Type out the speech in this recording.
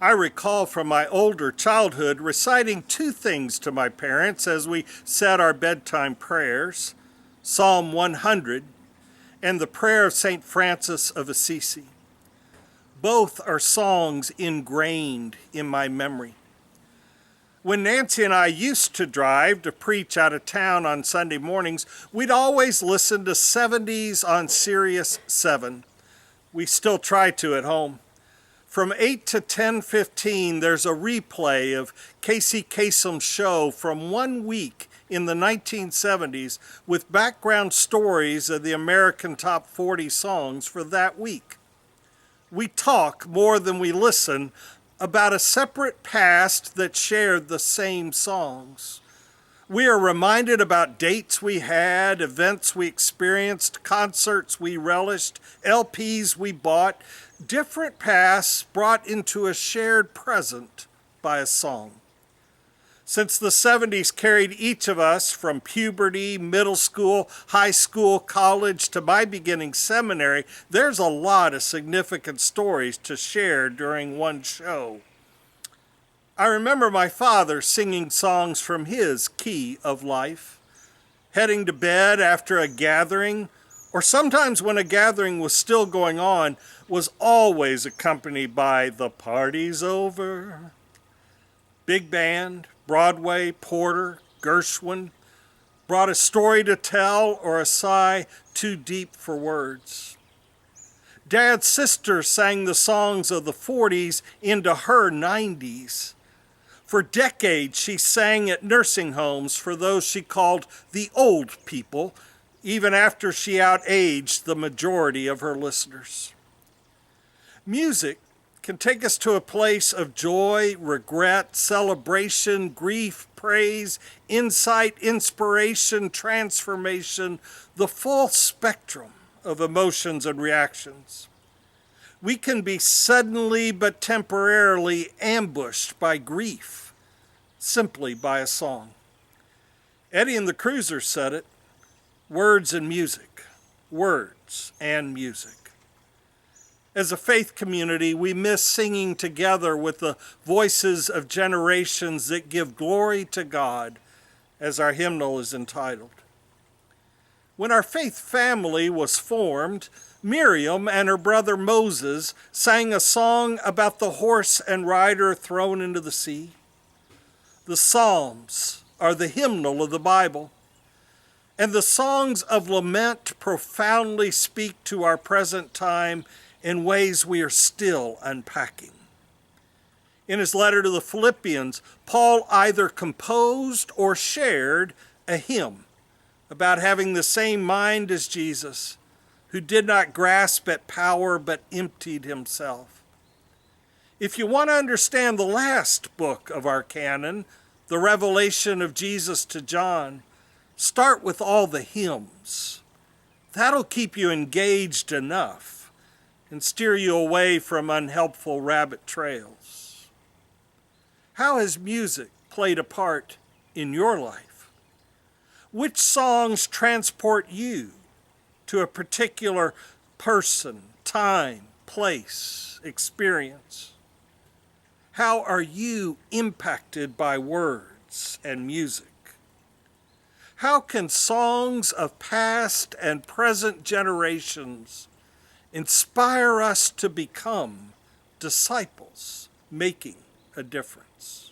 I recall from my older childhood reciting two things to my parents as we said our bedtime prayers, Psalm 100 and the prayer of St. Francis of Assisi. Both are songs ingrained in my memory. When Nancy and I used to drive to preach out of town on Sunday mornings, we'd always listen to 70s on Sirius 7. We still try to at home. From 8 to 10:15, there's a replay of Casey Kasem's show from 1 week in the 1970s with background stories of the American Top 40 songs for that week. We talk more than we listen about a separate past that shared the same songs. We are reminded about dates we had, events we experienced, concerts we relished, LPs we bought, different pasts brought into a shared present by a song. Since the 70s carried each of us from puberty, middle school, high school, college, to my beginning seminary, there's a lot of significant stories to share during one show. I remember my father singing songs from his key of life, heading to bed after a gathering, or sometimes when a gathering was still going on, was always accompanied by "The Party's Over." Big band, Broadway, Porter, Gershwin, brought a story to tell or a sigh too deep for words. Dad's sister sang the songs of the 40s into her 90s. For decades, she sang at nursing homes for those she called the old people, even after she outaged the majority of her listeners. Music can take us to a place of joy, regret, celebration, grief, praise, insight, inspiration, transformation, the full spectrum of emotions and reactions. We can be suddenly but temporarily ambushed by grief, simply by a song. Eddie and the Cruisers said it, words and music, words and music. As a faith community, we miss singing together with the voices of generations that give glory to God, as our hymnal is entitled. When our faith family was formed, Miriam and her brother Moses sang a song about the horse and rider thrown into the sea. The Psalms are the hymnal of the Bible, and the songs of lament profoundly speak to our present time in ways we are still unpacking. In his letter to the Philippians, Paul either composed or shared a hymn about having the same mind as Jesus, who did not grasp at power but emptied himself. If you want to understand the last book of our canon, the revelation of Jesus to John, start with all the hymns. That'll keep you engaged enough and steer you away from unhelpful rabbit trails. How has music played a part in your life? Which songs transport you to a particular person, time, place, experience? How are you impacted by words and music? How can songs of past and present generations inspire us to become disciples making a difference?